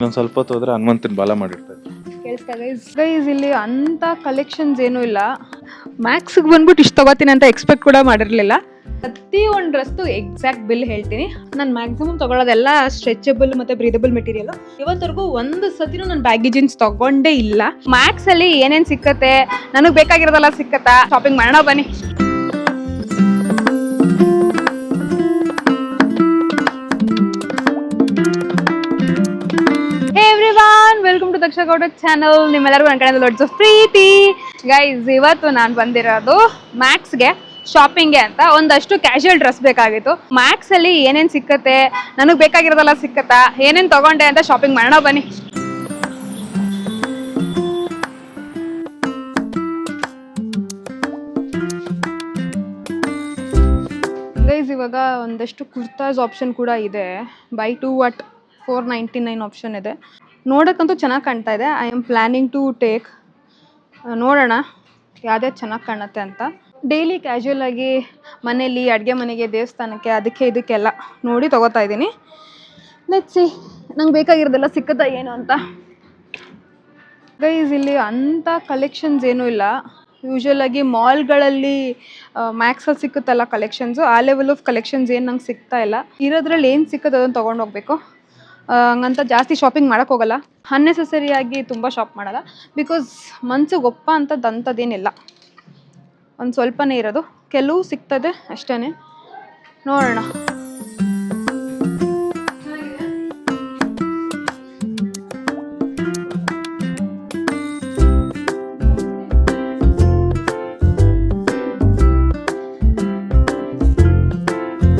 ಇನ್ನೊಂದು ಸ್ವಲ್ಪ ಹೊತ್ತು ಹೋದ್ರೆ ಹನುಮಂತನ ಬಾಲ ಮಾಡಿರ್ತಾರೆ. ಕೇಳಿಸ್ತಾ ಗೈಸ್ ಇಲ್ಲಿ ಅಂತ ಕಲೆಕ್ಷನ್ಸ್ ಏನೂ ಇಲ್ಲ. ಮ್ಯಾಕ್ಸ್ಗೆ ಬಂದ್ಬಿಟ್ಟು ಇಷ್ಟು ತಗೋತೀನಿ ಅಂತ ಎಕ್ಸ್ಪೆಕ್ಟ್ ಕೂಡ ಮಾಡಿರಲಿಲ್ಲ. ಪ್ರತಿ ಒಂದು ಡ್ರೆಸ್ದು ಎಕ್ಸಾಕ್ಟ್ ಬಿಲ್ ಹೇಳ್ತೀನಿ. ನಾನು ಮ್ಯಾಕ್ಸಿಮಮ್ ತಗೊಳ್ಳೋದೆಲ್ಲ ಸ್ಟ್ರೆಚಬಲ್ ಮತ್ತು ಬ್ರೀದಬಲ್ ಮೆಟೀರಿಯಲ್. ಇವತ್ತರೆಗೂ ಒಂದು ಸತಿನೂ ನಾನು ಬ್ಯಾಗಿ ಜೀನ್ಸ್ ತಗೊಂಡೇ ಇಲ್ಲ. ಮ್ಯಾಕ್ಸ್ ಅಲ್ಲಿ ಏನೇನು ಸಿಕ್ಕತ್ತೆ, ನನಗೆ ಬೇಕಾಗಿರೋದೆಲ್ಲ ಸಿಕ್ಕತ್ತಾ, ಶಾಪಿಂಗ್ ಮಾಡೋಣ ಬನ್ನಿ. Welcome to Daksha Gowda channel. ನಿಮ್ಮೆಲ್ಲರಿಗೂ ನನ್ನ ಕಡೆಯಿಂದ ಲಾಟ್ಸ್ ಆಫ್ ಪ್ರೀತಿ. ಗೈಸ್ ಇವತ್ತು ನಾನು ಬಂದಿರೋದು ಮ್ಯಾಕ್ಸ್ಗೆ ಶಾಪಿಂಗ್ಗೆ ಅಂತ. ಒಂದಷ್ಟು ಕ್ಯಾಶುವಲ್ ಡ್ರೆಸ್ ಬೇಕಾಗಿತ್ತು. ಮ್ಯಾಕ್ಸ್ ಅಲ್ಲಿ ಏನೇನು ಸಿಕ್ಕತ್ತೆ, ನನಗೆ ಬೇಕಾಗಿರೋದೆಲ್ಲ ಸಿಕ್ಕತ್ತಾ, ಏನೇನು ತಗೊಂಡೆ ಅಂತ ಶಾಪಿಂಗ್ ಮಾಡೋಣ ಬನ್ನಿ. ಗೈಸ್ ಇವಾಗ ಒಂದಷ್ಟು ಕುರ್ತಾಸ್ ಆಪ್ಷನ್ ಕೂಡ ಇದೆ. ಬೈ 2 at 499 ಆಪ್ಷನ್ ಇದೆ. ನೋಡೋಕ್ಕಂತೂ ಚೆನ್ನಾಗಿ ಕಾಣ್ತಾ ಇದೆ. I am planning to take. ನೋಡೋಣ ಯಾವ್ದು ಚೆನ್ನಾಗಿ ಕಾಣುತ್ತೆ ಅಂತ. ಡೈಲಿ ಕ್ಯಾಶುವಲ್ ಆಗಿ ಮನೇಲಿ ಅಡುಗೆ ಮನೆಗೆ, ದೇವಸ್ಥಾನಕ್ಕೆ, ಅದಕ್ಕೆ ಇದಕ್ಕೆಲ್ಲ ನೋಡಿ ತೊಗೋತಾ ಇದ್ದೀನಿ. ಲೆಟ್ಸ್ ಸಿ ನಂಗೆ ಬೇಕಾಗಿರೋದೆಲ್ಲ ಸಿಕ್ಕತ್ತಾ ಏನು ಅಂತ. ಗೈಸ್ ಇಲ್ಲಿ ಅಂಥ ಕಲೆಕ್ಷನ್ಸ್ ಏನೂ ಇಲ್ಲ. ಯೂಶ್ವಲ್ ಆಗಿ ಮಾಲ್ಗಳಲ್ಲಿ ಮ್ಯಾಕ್ಸಲ್ಲಿ ಸಿಕ್ಕುತ್ತಲ್ಲ ಕಲೆಕ್ಷನ್ಸು, ಆ ಲೆವೆಲ್ ಆಫ್ ಕಲೆಕ್ಷನ್ಸ್ ಏನು ನಂಗೆ ಸಿಗ್ತಾ ಇಲ್ಲ. ಇರೋದ್ರಲ್ಲಿ ಏನು ಸಿಕ್ಕತ್ತೆ ಅದನ್ನು ತೊಗೊಂಡು ಹೋಗ್ಬೇಕು. ಹಂಗಂತ ಜಾಸ್ತಿ ಶಾಪಿಂಗ್ ಮಾಡೋಕ್ಕೆ ಹೋಗಲ್ಲ. ಅನ್ನೆಸೆಸರಿಯಾಗಿ ತುಂಬ ಶಾಪ್ ಮಾಡಲ್ಲ. ಬಿಕಾಸ್ ಮನ್ಸಿಗೆ ಒಪ್ಪ ಅಂಥದ್ದೇನಿಲ್ಲ. ಒಂದು ಸ್ವಲ್ಪನೇ ಇರೋದು, ಕೆಲವು ಸಿಗ್ತದೆ ಅಷ್ಟೇ. ನೋಡೋಣ.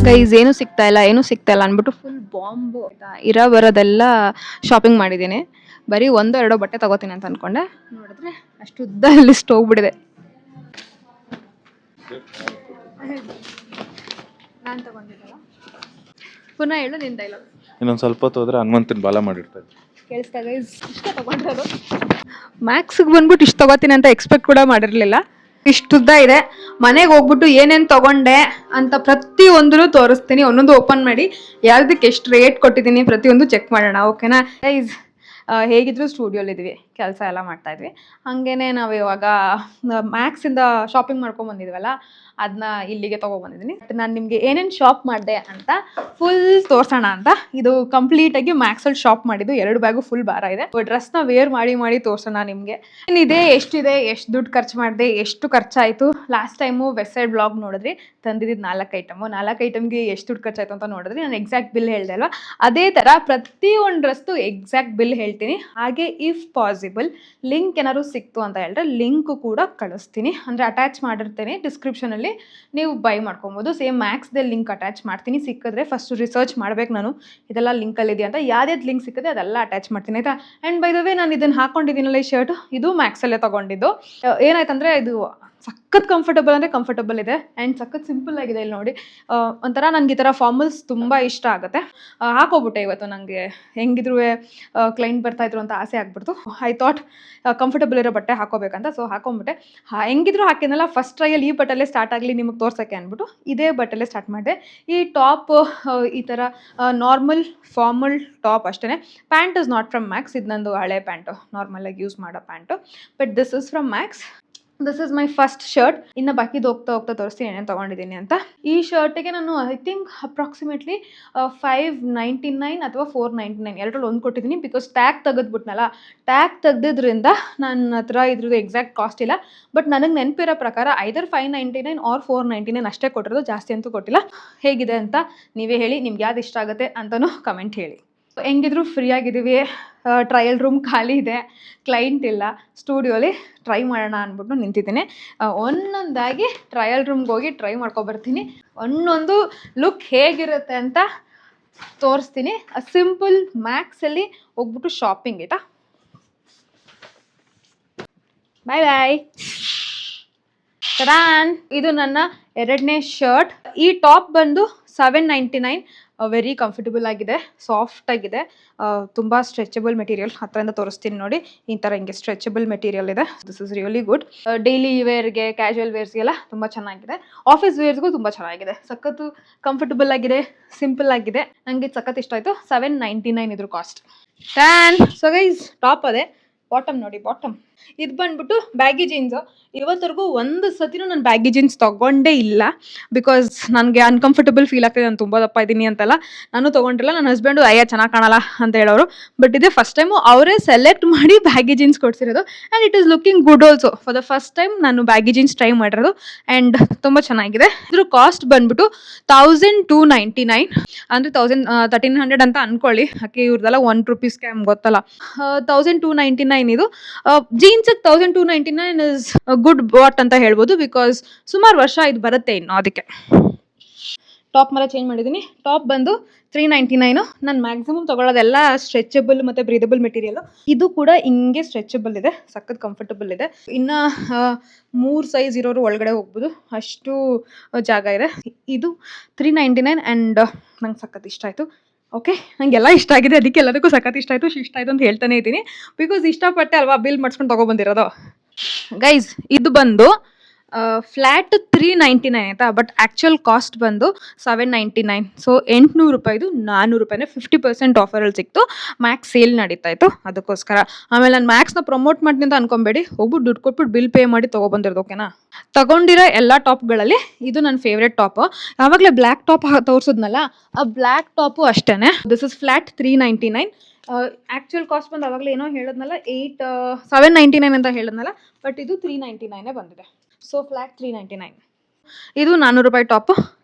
ಗೈಸ್ ಏನೂ ಸಿಗ್ತಾ ಇಲ್ಲ ಅಂದ್ಬಿಟ್ಟು ಫುಲ್ ಬಾಂಬ್ ಇರೋ ಬರೋದೆಲ್ಲ ಶಾಪಿಂಗ್ ಮಾಡಿದ್ದೀನಿ. ಬರೀ 1-2 ಬಟ್ಟೆ ತಗೋತೀನಿ ಅಂತ ಅಂದ್ಕೊಂಡೆ. ನೋಡಿದ್ರೆ ಅಷ್ಟು ಉದ್ದ ಲಿಸ್ಟ್ ಹೋಗ್ಬಿಟ್ಟಿದೆ. ನಾನು ತಗೊಂಡಿದ್ದಲ್ಲ. ಪುನಃ ಹೇಳು ನಿನ್ನ ಡೈಲಾಗ್. ಇನ್ನೊಂದು ಸ್ವಲ್ಪ ಹೊತ್ತು ಹೋದ್ರೆ ಹನುಮಂತನ ಬಾಲ ಮಾಡಿರ್ತಾರೆ. ಕೇಳಿಸ್ತಾ ಗೈಸ್? ಇಷ್ಟ ತಗೊಂಡಿರೋದು. ಮ್ಯಾಕ್ಸ್ಗೆ ಬಂದ್ಬಿಟ್ಟು ಇಷ್ಟು ತಗೋತೀನಿ ಅಂತ ಎಕ್ಸ್ಪೆಕ್ಟ್ ಕೂಡ ಮಾಡಿರಲಿಲ್ಲ. ಇಷ್ಟುದ್ದ ಇದೆ. ಮನೆಗೆ ಹೋಗ್ಬಿಟ್ಟು ಏನೇನು ತಗೊಂಡೆ ಅಂತ ಪ್ರತಿಯೊಂದನ್ನು ತೋರಿಸ್ತೀನಿ. ಒಂದೊಂದು ಓಪನ್ ಮಾಡಿ ಯಾವುದಕ್ಕೆ ಎಷ್ಟು ರೇಟ್ ಕೊಟ್ಟಿದ್ದೀನಿ ಪ್ರತಿಯೊಂದು ಚೆಕ್ ಮಾಡೋಣ. ಓಕೆನಾ ಗೈಸ್? ಹೇಗಿದ್ರು ಸ್ಟುಡಿಯೋಲಿದ್ವಿ, ಕೆಲಸ ಎಲ್ಲ ಮಾಡ್ತಾಯಿದ್ವಿ. ಹಾಗೇ ನಾವು ಇವಾಗ ಮ್ಯಾಕ್ಸಿಂದ ಶಾಪಿಂಗ್ ಮಾಡ್ಕೊಂಬಂದಿದ್ವಲ್ಲ, ಅದನ್ನ ಇಲ್ಲಿಗೆ ತೊಗೊಬಂದಿದ್ದೀನಿ. ನಾನು ನಿಮಗೆ ಏನೇನು ಶಾಪ್ ಮಾಡಿದೆ ಅಂತ ಫುಲ್ ತೋರಿಸೋಣ ಅಂತ. ಇದು ಕಂಪ್ಲೀಟಾಗಿ ಮ್ಯಾಕ್ಸಲ್ಲಿ ಶಾಪ್ ಮಾಡಿದ್ದು. 2 ಬ್ಯಾಗು ಫುಲ್ ಭಾರ ಇದೆ. ಡ್ರೆಸ್ನ ವೇರ್ ಮಾಡಿ ತೋರಿಸೋಣ ನಿಮಗೆ. ಏನಿದೆ, ಎಷ್ಟಿದೆ, ಎಷ್ಟು ದುಡ್ಡು ಖರ್ಚು ಮಾಡಿದೆ, ಎಷ್ಟು ಖರ್ಚಾಯಿತು. ಲಾಸ್ಟ್ ಟೈಮು ವೆಬ್ಸೈಟ್ ಬ್ಲಾಗ್ ನೋಡಿದ್ರಿ, ತಂದಿದ್ದು 4 ಐಟಮು. 4 ಐಟಮ್ಗೆ ಎಷ್ಟು ದುಡ್ಡು ಖರ್ಚಾಯಿತು ಅಂತ ನೋಡಿದ್ರಿ. ನಾನು ಎಕ್ಸಾಕ್ಟ್ ಬಿಲ್ ಹೇಳಿದೆ ಅಲ್ವಾ, ಅದೇ ಥರ ಪ್ರತಿಯೊಂದು ಡ್ರೆಸ್ದು ಎಕ್ಸಾಕ್ಟ್ ಬಿಲ್ ಹೇಳ್ತೀನಿ. ಹಾಗೆ ಇಫ್ ಪಾಸಿಬಲ್ ಲಿಂಕ್ ಏನಾದ್ರು ಸಿಕ್ತು ಅಂತ ಹೇಳಿದ್ರೆ ಲಿಂಕು ಕೂಡ ಕಳಿಸ್ತೀನಿ. ಅಂದರೆ ಅಟ್ಯಾಚ್ ಮಾಡಿರ್ತೀನಿ ಡಿಸ್ಕ್ರಿಪ್ಷನಲ್ಲಿ, ನೀವು ಬೈ ಮಾಡ್ಕೊಬೋದು. ಸೇಮ್ ಮ್ಯಾಕ್ಸ್ದಲ್ಲಿ ಲಿಂಕ್ ಅಟ್ಯಾಚ್ ಮಾಡ್ತೀನಿ. ಸಿಕ್ಕಿದ್ರೆ ಫಸ್ಟ್ ರಿಸರ್ಚ್ ಮಾಡ್ಬೇಕು ನಾನು, ಇದೆಲ್ಲ ಲಿಂಕಲ್ಲಿ ಇದೆಯಾ ಅಂತ. ಯಾವ್ದು ಲಿಂಕ್ ಸಿಕ್ಕಿದೆ ಅದೆಲ್ಲ ಅಟ್ಯಾಚ್ ಮಾಡ್ತೀನಿ, ಆಯಿತಾ? ಆ್ಯಂಡ್ ಬೈ ದ ವೇ ನಾನು ಇದನ್ನು ಹಾಕ್ಕೊಂಡಿದ್ದೀನಲ್ಲ, ಈ ಶರ್ಟು, ಇದು ಮ್ಯಾಕ್ಸಲ್ಲೇ ತೊಗೊಂಡಿದ್ದು. ಏನಾಯ್ತಂದರೆ ಇದು ಸಖತ್ ಕಂಫರ್ಟಬಲ್ ಅಂದರೆ ಕಂಫರ್ಟಬಲ್ ಇದೆ. ಆ್ಯಂಡ್ ಸಖತ್ ಸಿಂಪಲ್ ಆಗಿದೆ. ಇಲ್ಲಿ ನೋಡಿ, ಒಂಥರ ನನಗೆ ಈ ಥರ ಫಾರ್ಮಲ್ಸ್ ತುಂಬ ಇಷ್ಟ ಆಗುತ್ತೆ. ಹಾಕೋಬಿಟ್ಟೆ ಇವತ್ತು. ನನಗೆ ಹೆಂಗಿದ್ರು ಕ್ಲೈಂಟ್ ಬರ್ತಾಯಿದ್ರು ಅಂತ ಆಸೆ ಆಗ್ಬಿಡ್ತು. ಐ ಥಾಟ್ ಕಂಫರ್ಟಬಲ್ ಇರೋ ಬಟ್ಟೆ ಹಾಕೋಬೇಕಂತ. ಸೊ ಹಾಕೊಂಬಿಟ್ಟೆ. ಹೆಂಗಿದ್ರು ಹಾಕಿದ್ನಲ್ಲ, ಫಸ್ಟ್ ಟ್ರೈಯಲ್ಲಿ ಈ ಬಟ್ಟೆಲ್ಲೇ ಸ್ಟಾರ್ಟ್ ಆಗಲಿ ನಿಮಗೆ ತೋರ್ಸೋಕ್ಕೆ ಅಂದ್ಬಿಟ್ಟು ಇದೇ ಬಟ್ಟೆಲ್ಲೇ ಸ್ಟಾರ್ಟ್ ಮಾಡಿದೆ. ಈ ಟಾಪ್ ಈ ಥರ ನಾರ್ಮಲ್ ಫಾರ್ಮಲ್ ಟಾಪ್ ಅಷ್ಟೇ. Pant is not from Max. ಇದು ನಂದು ಹಳೆ ಪ್ಯಾಂಟು, ನಾರ್ಮಲಾಗಿ ಯೂಸ್ ಮಾಡೋ pant. But this is from Max. This is my first shirt. ಇನ್ನು ಬಾಕಿದು ಹೋಗ್ತಾ ತೋರಿಸ್ತೀನಿ ಏನೇನು ತೊಗೊಂಡಿದ್ದೀನಿ ಅಂತ. ಈ ಶರ್ಟಿಗೆ ನಾನು ಐ ಥಿಂಕ್ ಅಪ್ರಾಕ್ಸಿಮೇಟ್ಲಿ 599 ಅಥವಾ 499 ಎರಡರಲ್ಲಿ ಒಂದು ಕೊಟ್ಟಿದ್ದೀನಿ. ಬಿಕಾಸ್ ಟ್ಯಾಗ್ ತೆಗೆದ್ಬಿಟ್ನಲ್ಲ, ಟ್ಯಾಗ್ ತೆಗೆದಿದ್ರಿಂದ ನನ್ನ ಹತ್ರ ಇದ್ರದ್ದು ಎಕ್ಸಾಕ್ಟ್ ಕಾಸ್ಟ್ ಇಲ್ಲ. ಬಟ್ ನನಗೆ ನೆನಪಿರೋ ಪ್ರಕಾರ ಐದರ್ 599 ಆರ್ 499 ಅಷ್ಟೇ ಕೊಟ್ಟಿರೋದು, ಜಾಸ್ತಿ ಅಂತೂ ಕೊಟ್ಟಿಲ್ಲ. ಹೇಗಿದೆ ಅಂತ ನೀವೇ ಹೇಳಿ, ನಿಮ್ಗೆ ಯಾವ್ದು ಇಷ್ಟ ಆಗುತ್ತೆ ಅಂತಲೂ ಕಮೆಂಟ್ ಹೇಳಿ. ಹೆಂಗಿದ್ರು ಫ್ರೀ ಆಗಿದ್ದೀವಿ, ಟ್ರಯಲ್ ರೂಮ್ ಖಾಲಿ ಇದೆ, ಕ್ಲೈಂಟ್ ಇಲ್ಲ, ಸ್ಟುಡಿಯೋಲಿ ಟ್ರೈ ಮಾಡೋಣ ಅಂದ್ಬಿಟ್ಟು ನಿಂತಿದ್ದೀನಿ. ಒಂದೊಂದಾಗಿ ಟ್ರಯಲ್ ರೂಮ್ಗೆ ಹೋಗಿ ಟ್ರೈ ಮಾಡ್ಕೊಬರ್ತೀನಿ. ಒಂದೊಂದು ಲುಕ್ ಹೇಗಿರುತ್ತೆ ಅಂತ ತೋರಿಸ್ತೀನಿ. ಸಿಂಪಲ್ ಮ್ಯಾಕ್ಸಲ್ಲಿ ಹೋಗ್ಬಿಟ್ಟು ಶಾಪಿಂಗ್, ಆಯಿತಾ? ಬಾಯ್ ಬಾಯ್. ತಡಾನ್, ಇದು ನನ್ನ 2ನೇ ಶರ್ಟ್. ಈ ಟಾಪ್ ಬಂದು 799. ವೆರಿ ಕಂಫರ್ಟಬಲ್ ಆಗಿದೆ, ಸಾಫ್ಟ್ ಆಗಿದೆ. ತುಂಬ ಸ್ಟ್ರೆಚಬಲ್ ಮೆಟೀರಿಯಲ್. ಹತ್ರದಿಂದ ತೋರಿಸ್ತೀನಿ ನೋಡಿ. ಈ ಥರ ಹಿಂಗೆ ಸ್ಟ್ರೆಚಬಲ್ ಮೆಟೀರಿಯಲ್ ಇದೆ. This is really good. Daily ವೇರ್ಗೆ, ಕ್ಯಾಶುವಲ್ ವೇರ್ಸ್ಗೆಲ್ಲ ತುಂಬ ಚೆನ್ನಾಗಿದೆ. ಆಫೀಸ್ ವೇರ್ಸ್ಗೂ ತುಂಬ ಚೆನ್ನಾಗಿದೆ. ಸಖತ್ತು ಕಂಫರ್ಟಬಲ್ ಆಗಿದೆ, ಸಿಂಪಲ್ ಆಗಿದೆ. ನನಗೆ ಇದು ಸಖತ್ ಇಷ್ಟ ಆಯಿತು. 799 ಇದ್ರ ಕಾಸ್ಟ್. ಸೊ ಗೈಸ್, ಟಾಪ್ ಅದೇ. ಬಾಟಮ್ ನೋಡಿ, ಬಾಟಮ್ ಇದು ಬಂದ್ಬಿಟ್ಟು ಬ್ಯಾಗಿ ಜೀನ್ಸು. ಇವತ್ತರೆಗೂ ಒಂದು ಸತಿನೂ ನಾನು ಬ್ಯಾಗಿ ಜೀನ್ಸ್ ತೊಗೊಂಡೇ ಇಲ್ಲ. ಬಿಕಾಸ್ ನನಗೆ ಅನ್ಕಂಫರ್ಟಬಲ್ ಫೀಲ್ ಆಗ್ತಿದೆ. ನಾನು ತುಂಬ ದಪ್ಪ ಇದ್ದೀನಿ ಅಂತಲ್ಲ, ನಾನು ತೊಗೊಂಡಿಲ್ಲ. ನನ್ನ ಹಸ್ಬೆಂಡು ಅಯ್ಯ ಚೆನ್ನಾಗಿ ಕಾಣಲ್ಲ ಅಂತ ಹೇಳೋರು. ಬಟ್ ಇದೇ ಫಸ್ಟ್ ಟೈಮು ಅವರೇ ಸೆಲೆಕ್ಟ್ ಮಾಡಿ ಬ್ಯಾಗಿ ಜೀನ್ಸ್ ಕೊಡ್ಸಿರೋದು. And it is looking good also. For the first time ನಾನು ಬ್ಯಾಗಿ ಜೀನ್ಸ್ ಟ್ರೈ ಮಾಡಿರೋದು. ಆ್ಯಂಡ್ ತುಂಬ ಚೆನ್ನಾಗಿದೆ. ಇದ್ರ ಕಾಸ್ಟ್ ಬಂದ್ಬಿಟ್ಟು 1299, ಅಂದರೆ 1300 ಅಂತ ಅನ್ಕೊಳ್ಳಿ. ಯಾಕೆ ಇವ್ರದೆಲ್ಲ ₹1 ಸ್ಕ್ಯಾಮ್ ಗೊತ್ತಲ್ಲ. 1299 ಇದು. ಜೀನ್ಸಿಗೆ 1299 ಇಸ್ ಗುಡ್ ಬಾಟ್ ಅಂತ ಹೇಳ್ಬೋದು. ಬಿಕಾಸ್ ಸುಮಾರು ವರ್ಷ ಇದು ಬರುತ್ತೆ ಇನ್ನು. ಅದಕ್ಕೆ ಟಾಪ್ ಮೇಲೆ ಚೇಂಜ್ ಮಾಡಿದ್ದೀನಿ. ಟಾಪ್ ಬಂದು 399. ನಾನು ಮ್ಯಾಕ್ಸಿಮಮ್ ತೊಗೊಳ್ಳೋದೆಲ್ಲ ಸ್ಟ್ರೆಚಬಲ್ ಮತ್ತು ಬ್ರೀದಬಲ್ ಮೆಟೀರಿಯಲು. ಇದು ಕೂಡ ಹಿಂಗೆ ಸ್ಟ್ರೆಚಬಲ್ ಇದೆ, ಸಖತ್ ಕಂಫರ್ಟಬಲ್ ಇದೆ. ಇನ್ನು 3 ಸೈಜ್ ಇರೋರು ಒಳಗಡೆ ಹೋಗ್ಬೋದು, ಅಷ್ಟು ಜಾಗ ಇದೆ. ಇದು 399 ಆ್ಯಂಡ್ ನಂಗೆ ಸಖತ್ ಇಷ್ಟ ಆಯಿತು. ಓಕೆ, ನನಗೆಲ್ಲ ಇಷ್ಟ ಆಗಿದೆ. ಅದಕ್ಕೆ ಎಲ್ಲದಕ್ಕೂ ಸಖತ್ ಇಷ್ಟ ಆಯಿತು, ಇಷ್ಟ ಆಯಿತು ಅಂತ ಹೇಳ್ತಾನೆ ಇದ್ದೀನಿ. ಬಿಕಾಸ್ ಇಷ್ಟಪಟ್ಟೆ ಅಲ್ವಾ ಬಿಲ್ ಮಾಡಿಸ್ಕೊಂಡು ತೊಗೊಬಂದಿರೋದು. ಗೈಸ್, ಇದು ಬಂದು ಫ್ಲ್ಯಾಟ್ 399 ಆಯಿತಾ. ಬಟ್ ಆ್ಯಕ್ಚುಯಲ್ ಕಾಸ್ಟ್ ಬಂದು 799. ಸೊ ₹800 ₹400 50% ಆಫರಲ್ಲಿ ಸಿಕ್ತು. ಮ್ಯಾಕ್ಸ್ ಸೇಲ್ ನಡೀತಾ ಇತ್ತು, ಅದಕ್ಕೋಸ್ಕರ. ಆಮೇಲೆ ನಾನು ಮ್ಯಾಕ್ಸ್ನ ಪ್ರಮೋಟ್ ಮಾಡ್ತೀನಿ ಅಂತ ಅನ್ಕೊಂಬೇಡಿ. ಹೋಗ್ಬಿಟ್ಟು ದುಡ್ಡು ಕೊಟ್ಬಿಟ್ಟು ಬಿಲ್ ಪೇ ಮಾಡಿ ತೊಗೊಬಂದಿರೋದು. ಓಕೆನಾ. ತಗೊಂಡಿರೋ ಎಲ್ಲ ಟಾಪ್ಗಳಲ್ಲಿ ಇದು ನನ್ನ ಫೇವ್ರೆಟ್ ಟಾಪು. ಆವಾಗಲೇ ಬ್ಲ್ಯಾಕ್ ಟಾಪ್ ತೋರಿಸಿದ್ನಲ್ಲ, ಆ ಬ್ಲ್ಯಾಕ್ ಟಾಪು ಅಷ್ಟೇ. This is flat 399. Actual cost ಬಂದು ಆವಾಗಲೇ ಏನೋ ಹೇಳಿದ್ನಲ್ಲ, 799 ಅಂತ ಹೇಳಿದ್ನಲ್ಲ. ಬಟ್ ಇದು 399 ಬಂದಿದೆ. So flat 399. ಇದು ₹400 ಟಾಪು.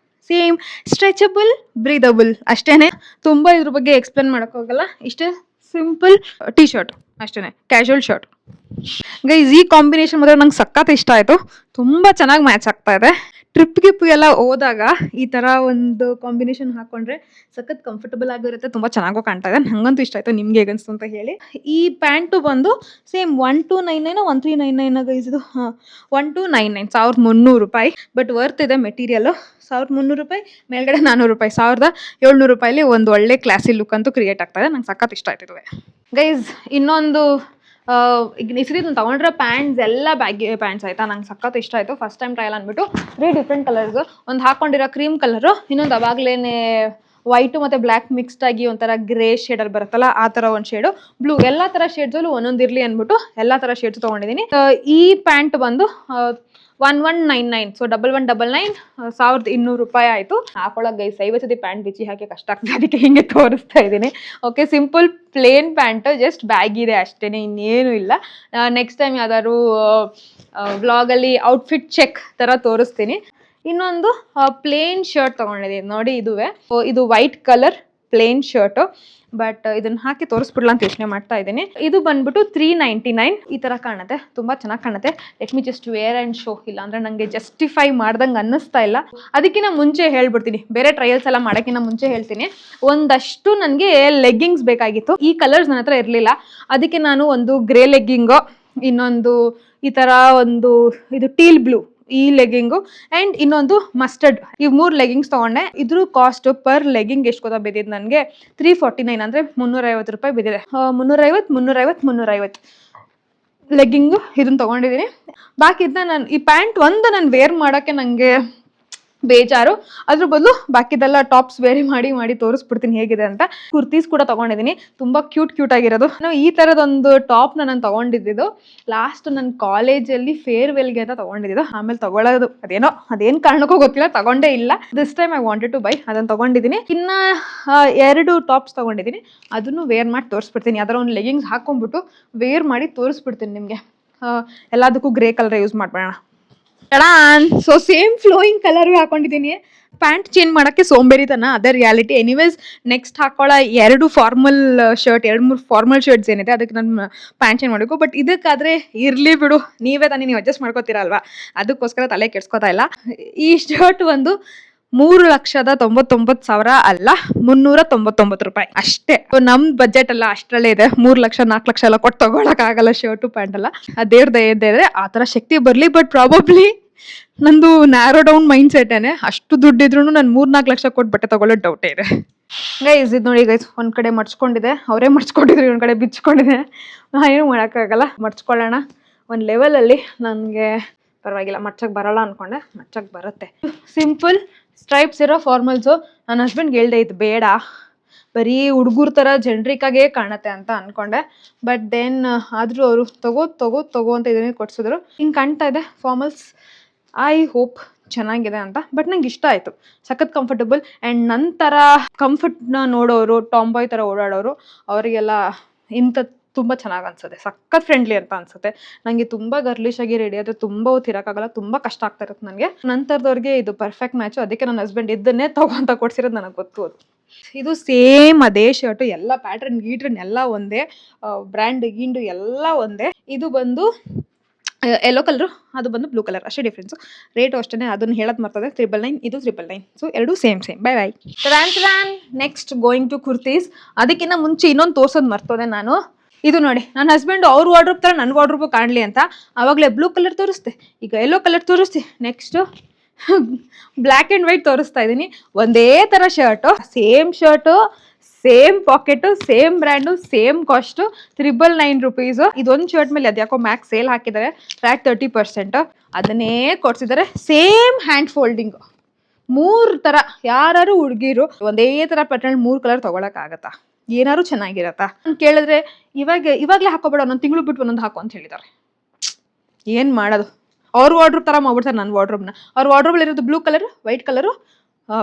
ಸೇಮ್ ಸ್ಟ್ರೆಚಬಲ್, ಬ್ರೀದಬಲ್ ಅಷ್ಟೇ. ತುಂಬ ಇದ್ರ ಬಗ್ಗೆ ಎಕ್ಸ್ಪ್ಲೇನ್ ಮಾಡೋಕ್ಕೋಗಲ್ಲ. ಇಷ್ಟೇ ಸಿಂಪಲ್ ಟೀ ಶರ್ಟ್ ಅಷ್ಟೇ, ಕ್ಯಾಶುವಲ್ ಶರ್ಟ್. ಗೈಸ್, ಈ ಕಾಂಬಿನೇಷನ್ ಮಾತ್ರ ನಂಗೆ ಸಖತ್ ಇಷ್ಟ ಆಯಿತು. ತುಂಬ ಚೆನ್ನಾಗಿ ಮ್ಯಾಚ್ ಆಗ್ತಾ ಇದೆ. ಟ್ರಿಪ್ ಗಿಪ್ ಎಲ್ಲ ಹೋದಾಗ ಈ ಥರ ಒಂದು ಕಾಂಬಿನೇಷನ್ ಹಾಕ್ಕೊಂಡ್ರೆ ಸಖತ್ ಕಂಫರ್ಟಬಲ್ ಆಗಿರುತ್ತೆ, ತುಂಬ ಚೆನ್ನಾಗೂ ಕಾಣ್ತಾ ಇದೆ. ನನಗಂತೂ ಇಷ್ಟ ಆಯಿತು. ನಿಮ್ಗೆ ಹೇಗನ್ನಿಸ್ತು ಅಂತ ಹೇಳಿ. ಈ ಪ್ಯಾಂಟು ಬಂದು ಸೇಮ್ 1299 1399 ಗೈಸ್. ಇದು 1299 ₹1300. ಬಟ್ ವರ್ತ್ ಇದೆ ಮೆಟೀರಿಯಲ್ಲು. ₹1300 ಮೇಲ್ಗಡೆ ₹400. ₹1700 ಒಂದು ಒಳ್ಳೆ ಕ್ಲಾಸಿ ಲುಕ್ ಅಂತೂ ಕ್ರಿಯೇಟ್ ಆಗ್ತಾಯಿದೆ. ನಂಗೆ ಸಖತ್ ಇಷ್ಟ ಆಯ್ತಿದೆ. ಗೈಸ್, ಇನ್ನೊಂದು ಈಗ ಈ ನಾನು ತೊಗೊಂಡ್ರೆ ಪ್ಯಾಂಟ್ಸ್ ಎಲ್ಲ ಬ್ಯಾಗಿ ಪ್ಯಾಂಟ್ಸ್ ಆಯಿತಾ. ನಂಗೆ ಸಖತ್ ಇಷ್ಟ ಆಯಿತು. ಫಸ್ಟ್ ಟೈಮ್ ಟ್ರಯಲ್ ಅಂದ್ಬಿಟ್ಟು 3 ಡಿಫ್ರೆಂಟ್ ಕಲರ್ಸು. ಒಂದು ಹಾಕ್ಕೊಂಡಿರೋ ಕ್ರೀಮ್ ಕಲರು, ಇನ್ನೊಂದು ಅವಾಗಲೇ ವೈಟು ಮತ್ತು ಬ್ಲ್ಯಾಕ್ ಮಿಕ್ಸ್ಡ್ ಆಗಿ ಒಂಥರ ಗ್ರೇ ಶೇಡಲ್ಲಿ ಬರುತ್ತಲ್ಲ, ಆ ಥರ ಒಂದು ಶೇಡು, ಬ್ಲೂ. ಎಲ್ಲ ಥರ ಶೇಡ್ಸಲ್ಲೂ ಒಂದೊಂದಿರಲಿ ಅಂದ್ಬಿಟ್ಟು ಎಲ್ಲ ಥರ ಶೇಡ್ಸ್ ತೊಗೊಂಡಿದ್ದೀನಿ. ಈ ಪ್ಯಾಂಟ್ ಬಂದು 1199. ಸೊ 1199 ₹1200 ಆಯಿತು. ಹಾಕೊಳ್ಳೋಕೆ ಗೈಸ್ 50 ಸತಿ ಪ್ಯಾಂಟ್ ಬಿಚ್ಚಿ ಹಾಕಿ ಕಷ್ಟ ಆಗ್ತದೆ. ಅದಕ್ಕೆ ಹಿಂಗೆ ತೋರಿಸ್ತಾ ಇದ್ದೀನಿ. Okay, simple plane pant, just bag ಇದೆ ಅಷ್ಟೇ, ಇನ್ನೇನು ಇಲ್ಲ. ನೆಕ್ಸ್ಟ್ ಟೈಮ್ ಯಾವ್ದಾದ್ರು ವ್ಲಾಗಲ್ಲಿ ಔಟ್ಫಿಟ್ ಚೆಕ್ ಥರ ತೋರಿಸ್ತೀನಿ. ಇನ್ನೊಂದು ಪ್ಲೇನ್ ಶರ್ಟ್ ತೊಗೊಂಡಿದ್ದೀನಿ ನೋಡಿ. ಇದು white colour plain shirt. But ಇದನ್ನ ಹಾಕಿ ತೋರಿಸ್ಬಿಡ್ಲಾ ಅಂತ ಯೋಚನೆ ಮಾಡ್ತಾ ಇದ್ದೀನಿ. ಇದು ಬಂದ್ಬಿಟ್ಟು 399. ಈ ಥರ ಕಾಣುತ್ತೆ, ತುಂಬ ಚೆನ್ನಾಗಿ ಕಾಣುತ್ತೆ. Let me just wear and show. ಇಲ್ಲ ಅಂದರೆ ನನಗೆ ಜಸ್ಟಿಫೈ ಮಾಡ್ದಂಗೆ ಅನ್ನಿಸ್ತಾ ಇಲ್ಲ. ಅದಕ್ಕಿಂತ ಮುಂಚೆ ಹೇಳ್ಬಿಡ್ತೀನಿ, ಬೇರೆ ಟ್ರಯಲ್ಸ್ ಎಲ್ಲ ಮಾಡೋಕ್ಕಿಂತ ಮುಂಚೆ ಹೇಳ್ತೀನಿ. ಒಂದಷ್ಟು ನನಗೆ ಲೆಗ್ಗಿಂಗ್ಸ್ ಬೇಕಾಗಿತ್ತು. ಈ ಕಲರ್ಸ್ ನನ್ನ ಹತ್ರ ಇರಲಿಲ್ಲ. ಅದಕ್ಕೆ ನಾನು ಒಂದು ಗ್ರೇ ಲೆಗ್ಗಿಂಗು, ಇನ್ನೊಂದು ಈ ಥರ ಒಂದು ಇದು ಟೀಲ್ ಬ್ಲೂ ಈ ಲೆಗ್ಗಿಂಗು, ಆ್ಯಂಡ್ ಇನ್ನೊಂದು ಮಸ್ಟರ್ಡ್, ಈ 3 ಲೆಗ್ಗಿಂಗ್ಸ್ ತೊಗೊಂಡೆ. ಇದ್ರ ಕಾಸ್ಟ್ ಪರ್ ಲೆಗ್ಗಿಂಗ್ ಎಷ್ಟು ಗೊತ್ತಾ ಬಿದ್ದಿದ್ದು ನನಗೆ? 349, ಅಂದರೆ ₹350 ಬಿದ್ದಿದೆ. 350 ಲೆಗ್ಗಿಂಗು ಇದನ್ನು ತೊಗೊಂಡಿದ್ದೀನಿ. ಬಾಕಿ ಇದನ್ನ ನಾನು ಈ ಪ್ಯಾಂಟ್ ಒಂದು ನಾನು ವೇರ್ ಮಾಡೋಕ್ಕೆ ನನಗೆ ಬೇಜಾರು. ಅದ್ರ ಬದಲು ಬಾಕಿದೆಲ್ಲ ಟಾಪ್ಸ್ ವೇರಿ ಮಾಡಿ ತೋರಿಸ್ಬಿಡ್ತೀನಿ ಹೇಗಿದೆ ಅಂತ. ಕುರ್ತೀಸ್ ಕೂಡ ತೊಗೊಂಡಿದ್ದೀನಿ, ತುಂಬ ಕ್ಯೂಟ್ ಆಗಿರೋದು. ನಾನು ಈ ಥರದೊಂದು ಟಾಪ್ನ ನಾನು ತೊಗೊಂಡಿದ್ದು ಲಾಸ್ಟ್ ನನ್ನ ಕಾಲೇಜಲ್ಲಿ ಫೇರ್ವೆಲ್ಗೆ ಅಂತ ತೊಗೊಂಡಿದ್ದು. ಆಮೇಲೆ ತೊಗೊಳ್ಳೋದು ಅದೇನು ಕಾರಣಕ್ಕೂ ಗೊತ್ತಿಲ್ಲ, ತೊಗೊಂಡೇ ಇಲ್ಲ. This time I wanted to buy, ಅದನ್ನು ತೊಗೊಂಡಿದ್ದೀನಿ. ಇನ್ನು 2 ಟಾಪ್ಸ್ ತೊಗೊಂಡಿದ್ದೀನಿ, ಅದನ್ನು ವೇರ್ ಮಾಡಿ ತೋರಿಸ್ಬಿಡ್ತೀನಿ. ಯಾವ್ದಾರ ಒಂದು ಲೆಗ್ಗಿಂಗ್ಸ್ ಹಾಕ್ಕೊಂಡ್ಬಿಟ್ಟು ವೇರ್ ಮಾಡಿ ತೋರಿಸ್ಬಿಡ್ತೀನಿ ನಿಮಗೆ. ಎಲ್ಲದಕ್ಕೂ ಗ್ರೇ ಕಲರ್ ಯೂಸ್ ಮಾಡ್ಬೇಡ. ಸೊ ಸೇಮ್ ಫ್ಲೋಯಿಂಗ್ ಕಲರ್ ಹಾಕೊಂಡಿದ್ದೀನಿ. ಪ್ಯಾಂಟ್ ಚೇಂಜ್ ಮಾಡೋಕ್ಕೆ ಸೋಂಬೇರಿತನ, ಅದೇ ರಿಯಾಲಿಟಿ. ಎನಿವೇಸ್, ನೆಕ್ಸ್ಟ್ ಹಾಕೊಳ್ಳೋ 2 ಫಾರ್ಮಲ್ ಶರ್ಟ್, 2-3 ಫಾರ್ಮಲ್ ಶರ್ಟ್ಸ್ ಏನಿದೆ ಅದಕ್ಕೆ ನಾನು ಪ್ಯಾಂಟ್ ಚೇಂಜ್ ಮಾಡಬೇಕು. ಬಟ್ ಇದಕ್ಕಾದರೆ ಇರಲಿ ಬಿಡು, ನೀವು ಅಡ್ಜಸ್ಟ್ ಮಾಡ್ಕೋತೀರ ಅಲ್ವಾ, ಅದಕ್ಕೋಸ್ಕರ ತಲೆ ಕೆಡ್ಸ್ಕೊತಾ ಇಲ್ಲ. ಈ ಶರ್ಟ್ ಒಂದು ₹3,99,000 ಅಲ್ಲ, ₹399 ಅಷ್ಟೇ. ನಮ್ ಬಜೆಟ್ ಎಲ್ಲ ಅಷ್ಟರಲ್ಲೇ ಇದೆ. 3 ಲಕ್ಷ 4 ಲಕ್ಷ ಎಲ್ಲ ಕೊಟ್ಟು ತಗೊಳಕ್ಕಾಗಲ್ಲ ಶರ್ಟು ಪ್ಯಾಂಟ್ ಎಲ್ಲ. ದೇವ್ರ ದಯೆ ಇದ್ರೆ ಆ ಥರ ಶಕ್ತಿ ಬರಲಿ. ಬಟ್ ಪ್ರಾಬಬ್ಲಿ ನಂದು ನ್ಯಾರೋ ಡೌನ್ ಮೈಂಡ್ ಸೆಟ್ಟೇನೆ. ಅಷ್ಟು ದುಡ್ಡಿದ್ರು ನಾನು 3-4 ಲಕ್ಷ ಕೊಟ್ಟು ಬಟ್ಟೆ ತಗೊಳ್ಳೋದು ಡೌಟೇ ಇದೆ. ಗೈಸ್ ಇದು ನೋಡಿ ಗೈಸ್, ಒಂದ್ ಕಡೆ ಮಡ್ಚ್ಕೊಂಡಿದೆ, ಅವರೇ ಮಡ್ಚ್ಕೊಂಡಿದ್ರು, ಒಂದ್ ಕಡೆ ಬಿಚ್ಕೊಂಡಿದೆ. ಏನು ಮಾಡೋಕ್ಕಾಗಲ್ಲ, ಮಡ್ಚ್ಕೊಳ್ಳೋಣ ಒಂದು ಲೆವೆಲಲ್ಲಿ. ನನಗೆ ಪರವಾಗಿಲ್ಲ, ಮಡ್ಚಕ್ಕೆ ಬರಲ್ಲ ಅನ್ಕೊಂಡೆ, ಮಡ್ಚಕ್ಕೆ ಬರುತ್ತೆ. ಸಿಂಪಲ್ ಸ್ಟ್ರೈಪ್ಸ್ ಇರೋ ಫಾರ್ಮಲ್ಸು. ನನ್ನ ಹಸ್ಬೆಂಡ್ಗೆ ಹೇಳ್ದೆ ಇದು ಬೇಡ, ಬರೀ ಹುಡುಗರ ಥರ ಜೆನ್ರಿಕಾಗೇ ಕಾಣುತ್ತೆ ಅಂತ ಅಂದ್ಕೊಂಡೆ. ಬಟ್ ದೆನ್ ಆದರೂ ಅವರು ತಗೋ ಅಂತ ಇದನ್ನೇ ಕೊಡ್ಸಿದ್ರು. ಹಿಂಗೆ ಕಾಣ್ತಾ ಇದೆ ಫಾರ್ಮಲ್ಸ್. ಐ ಹೋಪ್ ಚೆನ್ನಾಗಿದೆ ಅಂತ. ಬಟ್ ನಂಗೆ ಇಷ್ಟ ಆಯಿತು, ಸಖತ್ ಕಂಫರ್ಟಬಲ್. ಆ್ಯಂಡ್ ನನ್ನ ಥರ ಕಂಫರ್ಟ್ನ ನೋಡೋರು, ಟಾಂಬಾಯ್ ಥರ ಓಡಾಡೋರು, ಅವರಿಗೆಲ್ಲ ಇಂಥದ್ದು ತುಂಬ ಚೆನ್ನಾಗಿ ಅನ್ಸುತ್ತೆ, ಸಖತ್ ಫ್ರೆಂಡ್ಲಿ ಅಂತ ಅನ್ಸುತ್ತೆ. ನನಗೆ ತುಂಬ ಗರ್ಲಿಶ್ ಆಗಿ ರೆಡಿ ಆದರೆ ತುಂಬ ಹೊತ್ತು ಇರೋಕ್ಕಾಗಲ್ಲ, ತುಂಬ ಕಷ್ಟ ಆಗ್ತಾ ಇರುತ್ತೆ ನನಗೆ. ನಂತರದವ್ರಿಗೆ ಇದು ಪರ್ಫೆಕ್ಟ್ ಮ್ಯಾಚು. ಅದಕ್ಕೆ ನನ್ನ ಹಸ್ಬೆಂಡ್ ಇದನ್ನೇ ತಗೊಂತ ಕೊಡ್ಸಿರೋದು ನನಗೆ ಗೊತ್ತು. ಅದು ಇದು ಸೇಮ್ ಅದೇ ಶರ್ಟು, ಎಲ್ಲ ಪ್ಯಾಟ್ರನ್ ಗೀಟ್ರನ್ ಎಲ್ಲ ಒಂದೇ, ಬ್ರ್ಯಾಂಡ್ ಗೀಂಡು ಎಲ್ಲ ಒಂದೇ. ಇದು ಬಂದು ಯೆಲ್ಲೋ ಕಲರು, ಅದು ಬಂದು ಬ್ಲೂ ಕಲರ್, ಅಷ್ಟೇ ಡಿಫ್ರೆನ್ಸು. ರೇಟು ಅಷ್ಟೇ, ಅದನ್ನು ಹೇಳೋದು ಮರ್ತದೆ. 999, ಇದು 999. ಸೊ ಎರಡು same. Bye. Next going to kurtis. ಅದಕ್ಕಿಂತ ಮುಂಚೆ ಇನ್ನೊಂದು ತೋರ್ಸೋದು ಮರ್ತೋದೆ ನಾನು. ಇದು ನೋಡಿ, ನನ್ನ ಹಸ್ಬೆಂಡ್ ಅವ್ರ ವಾರ್ಡ್ರೋಬ್ ಥರ ನನ್ನ ವಾರ್ಡ್ರೋಬು ಕಾಣಲಿ ಅಂತ ಆವಾಗಲೇ ಬ್ಲೂ ಕಲರ್ ತೋರಿಸ್ದೆ, ಈಗ ಯೆಲ್ಲೋ ಕಲರ್ ತೋರಿಸ್ತಿ, ನೆಕ್ಸ್ಟು ಬ್ಲ್ಯಾಕ್ ಆ್ಯಂಡ್ ವೈಟ್ ತೋರಿಸ್ತಾ ಇದ್ದೀನಿ. ಒಂದೇ ಥರ shirt, same pocket, same brand, same cost, 999 rupees. ಇದೊಂದು ಶರ್ಟ್ ಮೇಲೆ ಅದು ಯಾಕೋ ಮ್ಯಾಕ್ಸ್ ಸೇಲ್ ಹಾಕಿದ್ದಾರೆ, ಫ್ಲ್ಯಾಟ್ 30%, ಅದನ್ನೇ ಕೊಡ್ಸಿದ್ದಾರೆ. ಸೇಮ್ ಹ್ಯಾಂಡ್ ಫೋಲ್ಡಿಂಗು, 3 ಥರ. ಯಾರು ಹುಡುಗಿರು ಒಂದೇ ಥರ ಪ್ಯಾಟರ್ನ್ 3 ಕಲರ್ ತೊಗೊಳಕ್ಕಾಗತ್ತಾ? ಏನಾದ್ರು ಚೆನ್ನಾಗಿರತ್ತಾ? ಕೇಳಿದ್ರೆ ಇವಾಗಲೇ ಹಾಕೋಬೇಡ, ಒಂದೊಂದು ತಿಂಗಳು ಬಿಟ್ಟು ಒಂದೊಂದು ಹಾಕೋ ಅಂತ ಹೇಳಿದ್ದಾರೆ. ಏನು ಮಾಡೋದು? ಅವ್ರ ವಾರ್ಡ್ರೋಬ್ ಥರ ಮಾಡ್ಬಿಡ್ತಾರೆ ನನ್ನ ವಾರ್ಡ್ರೋಬ್ನ. ಅವ್ರ ವಾರ್ಡ್ರೋಬಲ್ಲಿ ಇರೋದು blue colour, white colour,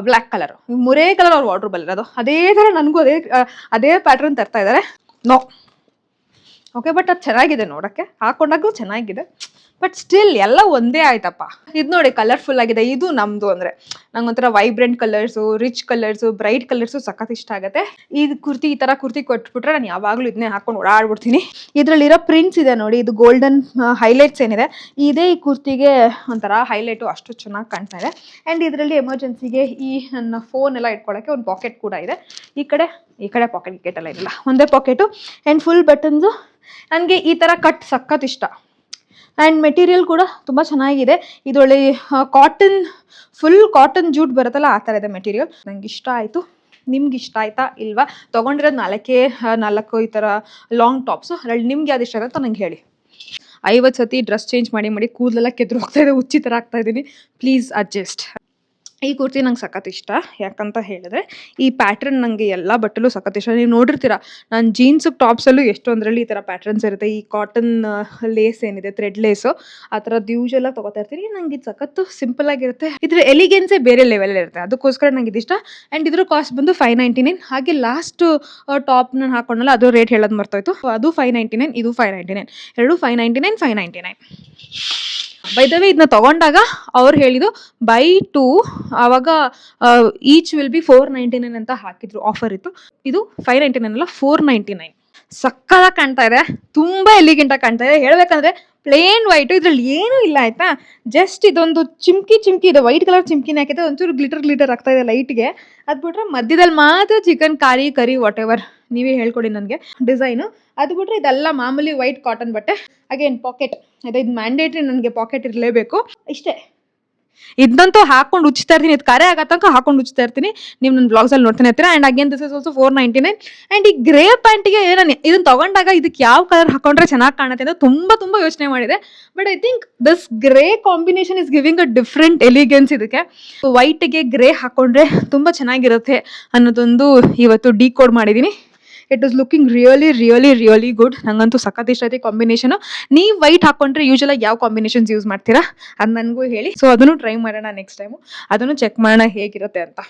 black colour, 3 colour ಅವ್ರ ವಾರ್ಡ್ರೋಬಲ್ಲಿ ಇರೋದು. ಅದೇ ಥರ ನನಗೂ ಅದೇ ಪ್ಯಾಟ್ರನ್ ತರ್ತಾ ಇದ್ದಾರೆ. ನೋ ಓಕೆ, ಬಟ್ ಅದು ಚೆನ್ನಾಗಿದೆ ನೋಡೋಕ್ಕೆ, ಹಾಕೊಂಡಾಗೂ ಚೆನ್ನಾಗಿದೆ. ಬಟ್ ಸ್ಟಿಲ್ ಎಲ್ಲ ಒಂದೇ ಆಯ್ತಪ್ಪ. ಇದು ನೋಡಿ ಕಲರ್ಫುಲ್ ಆಗಿದೆ. ಇದು ನಮ್ಮದು ಅಂದರೆ ನಂಗೆ ಒಂಥರ vibrant colours, rich colours, bright colours ಸಖತ್ ಇಷ್ಟ ಆಗುತ್ತೆ. ಈ ಥರ ಕುರ್ತಿ ಕೊಟ್ಬಿಟ್ರೆ ನಾನು ಯಾವಾಗಲೂ ಇದನ್ನೇ ಹಾಕೊಂಡು ಓಡಾಡ್ಬಿಡ್ತೀನಿ. ಇದರಲ್ಲಿರೋ ಪ್ರಿಂಟ್ಸ್ ಇದೆ ನೋಡಿ, ಇದು ಗೋಲ್ಡನ್ ಹೈಲೈಟ್ಸ್ ಏನಿದೆ, ಇದೇ ಈ ಕುರ್ತಿಗೆ ಒಂಥರ ಹೈಲೈಟು, ಅಷ್ಟು ಚೆನ್ನಾಗಿ ಕಾಣ್ತಾ ಇದೆ. ಆ್ಯಂಡ್ ಇದರಲ್ಲಿ ಎಮರ್ಜೆನ್ಸಿಗೆ ಈ ನನ್ನ ಫೋನ್ ಎಲ್ಲ ಇಟ್ಕೊಳ್ಳೋಕ್ಕೆ ಒಂದು ಪಾಕೆಟ್ ಕೂಡ ಇದೆ. ಈ ಕಡೆ ಪಾಕೆಟ್ ಎಲ್ಲ ಇರಲ್ಲ, ಒಂದೇ ಪಾಕೆಟು. And full buttons. ನನಗೆ ಈ ಥರ ಕಟ್ ಸಖತ್ ಇಷ್ಟ. ಆ್ಯಂಡ್ ಮೆಟೀರಿಯಲ್ ಕೂಡ ತುಂಬ ಚೆನ್ನಾಗಿದೆ. ಇದೊಳ್ಳೆ ಕಾಟನ್, ಫುಲ್ ಕಾಟನ್ ಜೂಟ್ ಬರುತ್ತಲ್ಲ, ಆ ಥರ ಇದೆ ಮೆಟೀರಿಯಲ್. ನಂಗೆ ಇಷ್ಟ ಆಯಿತು. ನಿಮ್ಗೆ ಇಷ್ಟ ಆಯ್ತಾ ಇಲ್ವಾ? ತೊಗೊಂಡಿರೋದು 4 ಈ ಥರ ಲಾಂಗ್ ಟಾಪ್ಸು. ಅದರಲ್ಲಿ ನಿಮ್ಗೆ ಯಾವ್ದು ಇಷ್ಟ ಆಗುತ್ತೆ ನಂಗೆ ಹೇಳಿ. 50 ಸತಿ ಡ್ರೆಸ್ ಚೇಂಜ್ ಮಾಡಿ ಕೂದಲೆಲ್ಲ ಕೆದ್ರು ಹೋಗ್ತಾ ಇದೆ, ಹುಚ್ಚಿ ಥರ ಆಗ್ತಾ ಇದ್ದೀನಿ. Please adjust. ಈ ಕುರ್ತಿ ನಂಗೆ ಸಖತ್ ಇಷ್ಟ. ಯಾಕಂತ ಹೇಳಿದ್ರೆ ಈ ಪ್ಯಾಟ್ರನ್ ನನಗೆ ಎಲ್ಲ ಬಟ್ಟಲು ಸಖತ್ ಇಷ್ಟ. ನೀವು ನೋಡಿರ್ತೀರ ನಾನು ಜೀನ್ಸ್ ಟಾಪ್ಸಲ್ಲೂ ಎಷ್ಟೊಂದರಲ್ಲಿ ಈ ಥರ ಪ್ಯಾಟ್ರನ್ಸ್ ಇರುತ್ತೆ. ಈ ಕಾಟನ್ ಲೇಸ್ ಏನಿದೆ, ಥ್ರೆಡ್ ಲೇಸು, ಆ ಥರದ್ದು ಯೂಶೆಲ್ಲ ತೊಗೋತಾ ಇರ್ತೀನಿ. ನಂಗೆ ಇದು ಸಖತ್ತು ಸಿಂಪಲ್ ಆಗಿರುತ್ತೆ. ಇದ್ರ ಎಲಿಗೆನ್ಸೇ ಬೇರೆ ಲೆವೆಲ್ ಇರುತ್ತೆ, ಅದಕ್ಕೋಸ್ಕರ ನಂಗೆ ಇದಿಷ್ಟ. ಆ್ಯಂಡ್ ಇದ್ರ ಕಾಸ್ಟ್ ಬಂದು 599. ಹಾಗೆ ಲಾಸ್ಟ್ ಟಾಪ್ ನಾನು ಹಾಕೊಂಡಲ್ಲ, ಅದು ರೇಟ್ ಹೇಳೋದು ಮರ್ತೋಯ್ತು. ಅದು 599, ಇದು 599, ಎರಡು 599. ಬೈ ದ ವೇ ಇದನ್ನ ತೊಗೊಂಡಾಗ ಅವ್ರು ಹೇಳಿದ್ದು ಬೈ 2 ಆವಾಗ ಈಚ್ ವಿಲ್ ಬಿ 499 ಅಂತ ಹಾಕಿದ್ರು, ಆಫರ್ ಇತ್ತು. ಇದು 599 ಅಲ್ಲ, 499. ಸಕ್ಕತ್ತಾಗಿ ಕಾಣ್ತಾ ಇದೆ, ತುಂಬ ಎಲಿಗೆಂಟಾಗಿ ಕಾಣ್ತಾ ಇದೆ. ಹೇಳ್ಬೇಕಂದ್ರೆ ಪ್ಲೇನ್ ವೈಟು, ಇದ್ರಲ್ಲಿ ಏನೂ ಇಲ್ಲ ಆಯ್ತಾ. ಜಸ್ಟ್ ಇದೊಂದು ಚಿಮ್ಕಿ ಇದೆ, ವೈಟ್ ಕಲರ್ ಚಿಮ್ಕಿನೇ ಹಾಕಿದೆ. ಒಂಚೂರು ಗ್ಲಿಟರ್ ಆಗ್ತಾ ಇದೆ ಲೈಟ್ಗೆ. ಅದು ಬಿಟ್ರೆ ಮಧ್ಯದಲ್ಲಿ ಮಾತ್ರ ಚಿಕನ್ ಕರಿ ವಾಟ್ ಎವರ್ ನೀವೇ ಹೇಳ್ಕೊಡಿ ನನಗೆ ಡಿಸೈನು. ಅದು ಬಿಟ್ರೆ ಇದೆಲ್ಲ ಮಾಮೂಲಿ ವೈಟ್ ಕಾಟನ್ ಬಟ್ಟೆ. ಅಗೇನ್ ಪಾಕೆಟ್ ಅದೇ, ಇದು ಮ್ಯಾಂಡೇಟ್ರಿ, ನನಗೆ ಪಾಕೆಟ್ ಇರಲೇಬೇಕು. ಇಷ್ಟೇ. ಇದಂತೂ ಹಾಕೊಂಡು ಉಚ್ತಾ ಇರ್ತೀನಿ, ಇದು ಕರೆ ಆಗೋ ತನಕ ಹಾಕೊಂಡು ಉಚ್ತಾ ಇರ್ತೀನಿ. ನೀವು ನನ್ನ ಬ್ಲಾಗ್ಸಲ್ಲಿ ನೋಡ್ತಾನೆ ಇರ್ತೀರಾ. And again this is also 499. And ಈ ಗ್ರೇ ಪ್ಯಾಂಟಿಗೆ ನಾನು ಇದನ್ನು ತೊಗೊಂಡಾಗ ಇದಕ್ಕೆ ಯಾವ ಕಲರ್ ಹಾಕೊಂಡ್ರೆ ಚೆನ್ನಾಗಿ ಕಾಣುತ್ತೆ ಅಂತ ತುಂಬ ಯೋಚನೆ ಮಾಡಿದೆ. But I think this grey combination is giving a different elegance. ಇದಕ್ಕೆ ವೈಟ್ಗೆ ಗ್ರೇ ಹಾಕೊಂಡ್ರೆ ತುಂಬ ಚೆನ್ನಾಗಿರುತ್ತೆ ಅನ್ನೋದೊಂದು ಇವತ್ತು ಡಿಕೋಡ್ ಮಾಡಿದ್ದೀನಿ. It is looking really good. ನಂಗಂತೂ ಸಖತ್ ಇಷ್ಟ ಐತಿ ಕಾಂಬಿನೇಷನು. ನೀವು ವೈಟ್ ಹಾಕೊಂಡ್ರೆ ಯೂಶಲಾಗಿ ಯಾವ ಕಾಂಬಿನೇಷನ್ಸ್ ಯೂಸ್ ಮಾಡ್ತೀರಾ ಅದು ನನಗೂ ಹೇಳಿ. ಸೊ ಅದನ್ನು ಟ್ರೈ ಮಾಡೋಣ ನೆಕ್ಸ್ಟ್ ಟೈಮು, ಅದನ್ನು ಚೆಕ್ ಮಾಡೋಣ ಹೇಗಿರುತ್ತೆ ಅಂತ.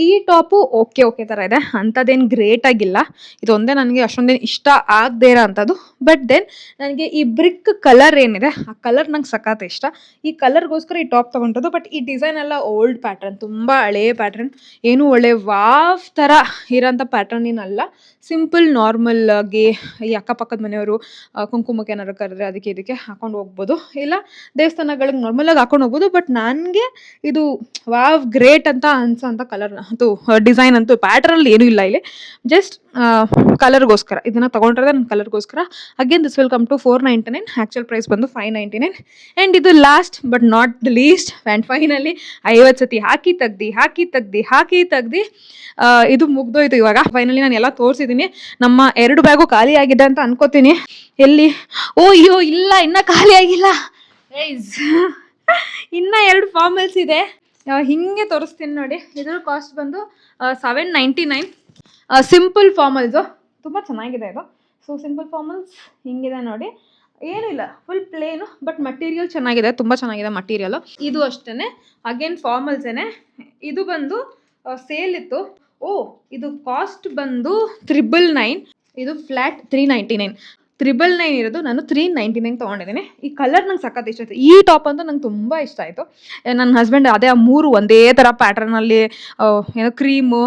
ಈ ಟಾಪು ಓಕೆ ಥರ ಇದೆ, ಅಂಥದ್ದೇನು ಗ್ರೇಟ್ ಆಗಿಲ್ಲ. ಇದೊಂದೇ ನನಗೆ ಅಷ್ಟೊಂದೇನು ಇಷ್ಟ ಆಗದೇ ಇರೋ ಅಂಥದ್ದು. ಬಟ್ ದೆನ್ ನನಗೆ ಈ ಬ್ರಿಕ್ ಕಲರ್ ಏನಿದೆ, ಆ ಕಲರ್ ನಂಗೆ ಸಖತ್ ಇಷ್ಟ. ಈ ಕಲರ್ಗೋಸ್ಕರ ಈ ಟಾಪ್ ತೊಗೊಂಡದ್ದು. ಬಟ್ ಈ ಡಿಸೈನ್ ಎಲ್ಲ ಓಲ್ಡ್ ಪ್ಯಾಟ್ರನ್, ತುಂಬ ಹಳೆಯ ಪ್ಯಾಟ್ರನ್, ಏನು ಒಳ್ಳೆ ವಾವ್ ಥರ ಇರೋಂಥ ಪ್ಯಾಟ್ರನ್ ಏನಲ್ಲ. ಸಿಂಪಲ್ ನಾರ್ಮಲ್ ಆಗಿ ಈ ಅಕ್ಕಪಕ್ಕದ ಮನೆಯವರು ಕುಂಕುಮಕ್ಕೆ ಏನಾದ್ರು ಕರೆದ್ರೆ ಅದಕ್ಕೆ ಇದಕ್ಕೆ ಹಾಕೊಂಡು ಹೋಗ್ಬೋದು, ಇಲ್ಲ ದೇವಸ್ಥಾನಗಳಿಗೆ ನಾರ್ಮಲಾಗಿ ಹಾಕೊಂಡು ಹೋಗ್ಬೋದು. ಬಟ್ ನನಗೆ ಇದು ವಾವ್ ಗ್ರೇಟ್ ಅಂತ ಅನ್ಸೋಂಥ ಕಲರ್ ಅಂತೂ ಡಿಸೈನ್ ಅಂತೂ ಪ್ಯಾಟರ್ನಲ್ಲಿ ಏನೂ ಇಲ್ಲ ಇಲ್ಲಿ, ಜಸ್ಟ್ ಕಲರ್ಗೋಸ್ಕರ ಇದನ್ನು ತೊಗೊಂಡಿರೋದೆ ನನ್ನ ಕಲರ್ಗೋಸ್ಕರ. Again this will come to 499, actual price ಬಂದು 599. ಆ್ಯಂಡ್ ಇದು last but not the least and finally 50 ಸತಿ ಹಾಕಿ ತೆಗ್ದು ಇದು ಮುಗ್ದೋಯ್ತು ಇವಾಗ. ಫೈನಲಿ ನಾನು ಎಲ್ಲ ತೋರಿಸಿದ್ದೀನಿ. ನಮ್ಮ 2 ಬ್ಯಾಗು ಖಾಲಿ ಆಗಿದೆ ಅಂತ ಅನ್ಕೋತೀನಿ. ಎಲ್ಲಿ, ಓ ಅಯ್ಯೋ ಇಲ್ಲ, ಇನ್ನೂ ಖಾಲಿ ಆಗಿಲ್ಲ ಗೈಸ್. ಇನ್ನೂ 2 ಫಾರ್ಮಲ್ಸ್ ಇದೆ, ಹಿಂಗೆ ತೋರಿಸ್ತೀನಿ ನೋಡಿ. ಇದ್ರ ಕಾಸ್ಟ್ ಬಂದು 799. ಸಿಂಪಲ್ ಫಾರ್ಮಲ್ಸು ತುಂಬ ಚೆನ್ನಾಗಿದೆ ಇದು. ಸೊ ಸಿಂಪಲ್ ಫಾರ್ಮಲ್ಸ್ ಹಿಂಗಿದೆ ನೋಡಿ, ಏನಿಲ್ಲ, ಫುಲ್ ಪ್ಲೇನು, ಬಟ್ ಮಟೀರಿಯಲ್ ಚೆನ್ನಾಗಿದೆ, ತುಂಬ ಚೆನ್ನಾಗಿದೆ ಮಟೀರಿಯಲು. ಇದು ಅಷ್ಟೇ ಅಗೇನ್ ಫಾರ್ಮಲ್ಸೇನೆ. ಇದು ಬಂದು ಸೇಲ್ ಇತ್ತು. ಇದು ಕಾಸ್ಟ್ ಬಂದು 999, ಇದು ಫ್ಲ್ಯಾಟ್ 399. 999 ಇರೋದು, ನಾನು 399 ತೊಗೊಂಡಿದ್ದೀನಿ. ಈ ಕಲರ್ ನಂಗೆ ಸಖತ್ ಇಷ್ಟ ಆಯಿತು. ಈ ಟಾಪ್ ಅಂತೂ ನಂಗೆ ತುಂಬ ಇಷ್ಟ ಆಯಿತು. ನನ್ನ ಹಸ್ಬೆಂಡ್ ಅದೇ 3 ಒಂದೇ ಥರ ಪ್ಯಾಟ್ರನಲ್ಲಿ ಏನೋ ಕ್ರೀಮು,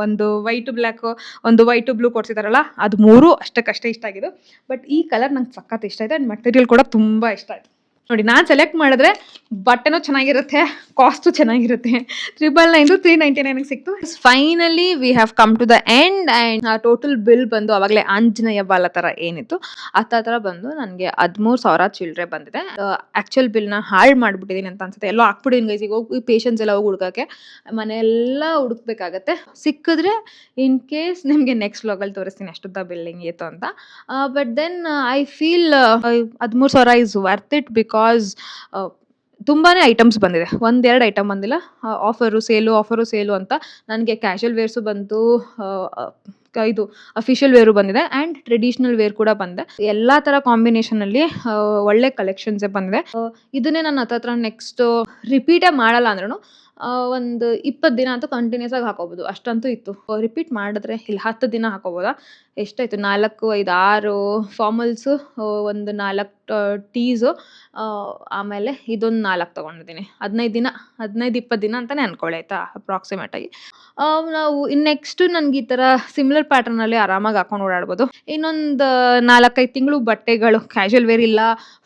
ಒಂದು ವೈಟು ಬ್ಲ್ಯಾಕು, ಒಂದು ವೈಟು ಬ್ಲೂ ಕೊಡ್ಸಿದಾರಲ್ಲ, ಅದು 3 ಅಷ್ಟಕ್ಕಷ್ಟೇ ಇಷ್ಟ ಆಗಿದ್ದು. ಬಟ್ ಈ ಕಲರ್ ನಂಗೆ ಸಖತ್ ಇಷ್ಟ ಆಯಿತು. ಆ್ಯಂಡ್ ಮಟೀರಿಯಲ್ ಕೂಡ ತುಂಬ ಇಷ್ಟ ಆಯಿತು ನೋಡಿ. ನಾನು ಸೆಲೆಕ್ಟ್ ಮಾಡಿದ್ರೆ ಬಟ್ಟೆನೂ ಚೆನ್ನಾಗಿರುತ್ತೆ, ಕಾಸ್ಟು ಚೆನ್ನಾಗಿರುತ್ತೆ. 999 399 ಸಿಕ್ತು. Finally we have come to the end. And total bill ಬಂದು ಅವಾಗಲೇ ಆಂಜನೇಯ ಬಾಲ ಥರ ಏನಿತ್ತು ಆ ಥರ ಬಂದು ನನಗೆ 13,000 ಚಿಲ್ಲರೆ ಬಂದಿದೆ. ಆ್ಯಕ್ಚುಯಲ್ ಬಿಲ್ನ ಹಾಳು ಮಾಡಿಬಿಟ್ಟಿದ್ದೀನಿ ಅಂತ ಅನ್ಸುತ್ತೆ, ಎಲ್ಲೋ ಹಾಕ್ಬಿಟ್ಟಿದ್ದೀನಿ ಗೈಸ್. ಈಗ ಹೋಗಿ ಪೇಷನ್ಸ್ ಎಲ್ಲ ಹೋಗಿ ಹುಡ್ಕೋಕ್ಕೆ ಮನೆಯೆಲ್ಲ ಹುಡುಕ್ಬೇಕಾಗತ್ತೆ. ಸಿಕ್ಕಿದ್ರೆ ಇನ್ ಕೇಸ್ ನಿಮಗೆ ನೆಕ್ಸ್ಟ್ ವ್ಲಾಗಲ್ಲಿ ತೋರಿಸ್ತೀನಿ ಅಷ್ಟುದ್ದ ಬಿಲ್ಲಿಂಗ್ ಇತ್ತು ಅಂತ. But then I feel 13,000 is worth it because ತುಂಬಾ ಐಟಮ್ಸ್ ಬಂದಿದೆ, 1-2 ಐಟಮ್ ಬಂದಿಲ್ಲ. ಆಫರು ಸೇಲು ಅಂತ. ನನಗೆ ಕ್ಯಾಶುವಲ್ ವೇರ್ಸು ಬಂತು, ಇದು ಅಫಿಷಿಯಲ್ ವೇರು ಬಂದಿದೆ, ಆ್ಯಂಡ್ ಟ್ರೆಡಿಷ್ನಲ್ ವೇರ್ ಕೂಡ ಬಂದಿದೆ. ಎಲ್ಲ ಥರ ಕಾಂಬಿನೇಷನಲ್ಲಿ ಒಳ್ಳೆ ಕಲೆಕ್ಷನ್ಸೇ ಬಂದಿದೆ. ಇದನ್ನೇ ನಾನು ಹತ್ರ ನೆಕ್ಸ್ಟ್ ರಿಪೀಟೇ ಮಾಡಲ್ಲ ಅಂದ್ರೂ ಒಂದು 20 ದಿನ ಅಂತೂ ಕಂಟಿನ್ಯೂಸ್ ಆಗಿ ಹಾಕೋಬೋದು, ಅಷ್ಟಂತೂ ಇತ್ತು. ರಿಪೀಟ್ ಮಾಡಿದ್ರೆ ಇಲ್ಲಿ 10 ದಿನ ಹಾಕೋಬೋದಾ? ಎಷ್ಟಾಯಿತು, 4, 5, 6 ಫಾರ್ಮಲ್ಸು, ಒಂದು 4 ಟೀಸು, ಆಮೇಲೆ ಇದೊಂದು 4 ತೊಗೊಂಡಿದ್ದೀನಿ. 15-20 ದಿನ ಅಂತಲೇ ಅನ್ಕೊಳ್ಳಿ ಆಯಿತಾ, ಅಪ್ರಾಕ್ಸಿಮೇಟಾಗಿ. ನಾವು ಇನ್ನು ನೆಕ್ಸ್ಟು ನನಗೆ ಈ ಥರ ಸಿಮಿಲರ್ ಪ್ಯಾಟರ್ನಲ್ಲಿ ಆರಾಮಾಗಿ ಹಾಕೊಂಡು ಓಡಾಡ್ಬೋದು. ಇನ್ನೊಂದು 4-5 ತಿಂಗಳು ಬಟ್ಟೆಗಳು ಕ್ಯಾಶುವಲ್ ವೇರ್ ಇಲ್ಲ,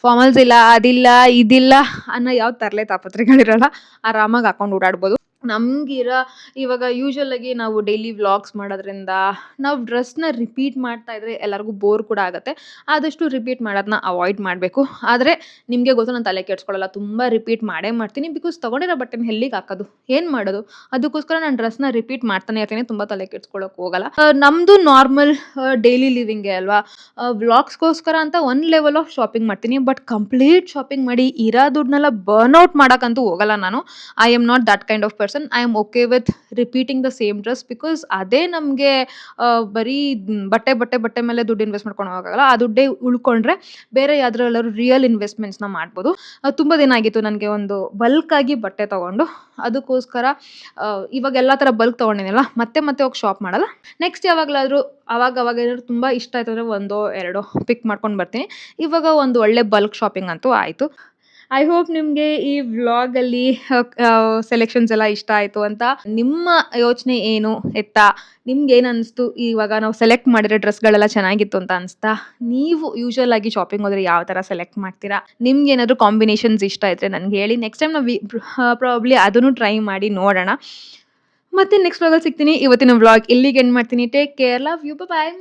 ಫಾರ್ಮಲ್ಸ್ ಇಲ್ಲ, ಅದಿಲ್ಲ ಇದಿಲ್ಲ ಅನ್ನೋ ಯಾವ ತರಲೆ ತಾಪತ್ರೆಗಳಿರಲ್ಲ, ಆರಾಮಾಗಿ ಹಾಕೊಂಡು ಓಡಾಡ್ಬೋದು. ನಮಗಿರೋ ಇವಾಗ ಯೂಶ್ವಲಾಗಿ ನಾವು ಡೈಲಿ ವ್ಲಾಗ್ಸ್ ಮಾಡೋದ್ರಿಂದ ನಾವು ಡ್ರೆಸ್ನ ರಿಪೀಟ್ ಮಾಡ್ತಾ ಇದ್ರೆ ಎಲ್ಲರಿಗೂ ಬೋರ್ ಕೂಡ ಆಗುತ್ತೆ. ಆದಷ್ಟು ರಿಪೀಟ್ ಮಾಡೋದನ್ನ ಅವಾಯ್ಡ್ ಮಾಡಬೇಕು. ಆದರೆ ನಿಮಗೆ ಗೊತ್ತು, ನಾನು ತಲೆ ಕೆಡ್ಸ್ಕೊಳ್ಳಲ್ಲ, ತುಂಬ ರಿಪೀಟ್ ಮಾಡೇ ಮಾಡ್ತೀನಿ. ಬಿಕಾಸ್ ತೊಗೊಂಡಿರೋ ಬಟ್ಟೆನ ಎಲ್ಲಿಗೆ ಹಾಕೋದು, ಏನು ಮಾಡೋದು, ಅದಕ್ಕೋಸ್ಕರ ನಾನು ಡ್ರೆಸ್ನ ರಿಪೀಟ್ ಮಾಡ್ತಾನೆ ಇರ್ತೀನಿ, ತುಂಬ ತಲೆ ಕೆಡ್ಸ್ಕೊಳ್ಳೋಕೆ ಹೋಗಲ್ಲ. ನಮ್ಮದು ನಾರ್ಮಲ್ ಡೈಲಿ ಲಿವಿಂಗೇ ಅಲ್ವಾ. ವ್ಲಾಗ್ಸ್ಗೋಸ್ಕರ ಅಂತ ಒಂದು ಲೆವೆಲ್ ಆಫ್ ಶಾಪಿಂಗ್ ಮಾಡ್ತೀನಿ, ಬಟ್ ಕಂಪ್ಲೀಟ್ ಶಾಪಿಂಗ್ ಮಾಡಿ ಇರೋ ದುಡ್ಡನ್ನೆಲ್ಲ ಬರ್ನ್ಔಟ್ ಮಾಡೋಕ್ಕಂತೂ ಹೋಗಲ್ಲ ನಾನು. I am not that kind of person. I am okay with repeating the same dress, because ಅದೇ ನಮಗೆ ಬರೀ ಬಟ್ಟೆ ಮೇಲೆ ದುಡ್ಡು ಇನ್ವೆಸ್ಟ್ ಮಾಡ್ಕೊಂಡು ಹೋಗೋಕ್ಕಾಗಲ್ಲ. ಆ ದುಡ್ಡೇ ಉಳ್ಕೊಂಡ್ರೆ ಬೇರೆ ಯಾವ್ದ್ರಲ್ಲಾದ್ರು ರಿಯಲ್ ಇನ್ವೆಸ್ಟ್ಮೆಂಟ್ಸ್ನ ಮಾಡ್ಬೋದು. ತುಂಬ ದಿನ ಆಗಿತ್ತು ನನಗೆ ಒಂದು ಬಲ್ಕಾಗಿ ಬಟ್ಟೆ ತೊಗೊಂಡು, ಅದಕ್ಕೋಸ್ಕರ ಇವಾಗ ಎಲ್ಲ ಥರ ಬಲ್ಕ್ ತೊಗೊಂಡಿನಲ್ಲ, ಮತ್ತೆ ಹೋಗಿ ಶಾಪ್ ಮಾಡಲ್ಲ. ನೆಕ್ಸ್ಟ್ ಯಾವಾಗಲಾದರೂ ಅವಾಗ ಏನಾದ್ರು ತುಂಬ ಇಷ್ಟ ಆಯ್ತು ಅಂದರೆ 1-2 ಪಿಕ್ ಮಾಡ್ಕೊಂಡು ಬರ್ತೀನಿ. ಇವಾಗ ಒಂದು ಒಳ್ಳೆ ಬಲ್ಕ್ ಶಾಪಿಂಗ್ ಅಂತೂ ಆಯಿತು. ಐ ಹೋಪ್ ನಿಮಗೆ ಈ ವ್ಲಾಗಲ್ಲಿ ಸೆಲೆಕ್ಷನ್ಸ್ ಎಲ್ಲ ಇಷ್ಟ ಆಯಿತು ಅಂತ. ನಿಮ್ಮ ಯೋಚನೆ ಏನು ಎತ್ತಾ, ನಿಮ್ಗೆ ಏನು ಅನಿಸ್ತು, ಇವಾಗ ನಾವು ಸೆಲೆಕ್ಟ್ ಮಾಡಿರೋ ಡ್ರೆಸ್ಗಳೆಲ್ಲ ಚೆನ್ನಾಗಿತ್ತು ಅಂತ ಅನಿಸ್ತಾ? ನೀವು ಯೂಶ್ವಲ್ ಆಗಿ ಶಾಪಿಂಗ್ ಹೋದರೆ ಯಾವ ಥರ ಸೆಲೆಕ್ಟ್ ಮಾಡ್ತೀರಾ? ನಿಮ್ಗೆ ಏನಾದರೂ ಕಾಂಬಿನೇಷನ್ಸ್ ಇಷ್ಟ ಇದ್ದರೆ ನನಗೆ ಹೇಳಿ. ನೆಕ್ಸ್ಟ್ ಟೈಮ್ ನಾವು ಪ್ರಾಬ್ಲಿ ಅದನ್ನು ಟ್ರೈ ಮಾಡಿ ನೋಡೋಣ. ಮತ್ತೆ ನೆಕ್ಸ್ಟ್ ವ್ಲಾಗಲ್ಲಿ ಸಿಗ್ತೀನಿ. ಇವತ್ತಿನ ವ್ಲಾಗ್ ಇಲ್ಲಿಗೆ ಎಂಡ್ ಮಾಡ್ತೀನಿ. Take care, love you, bye.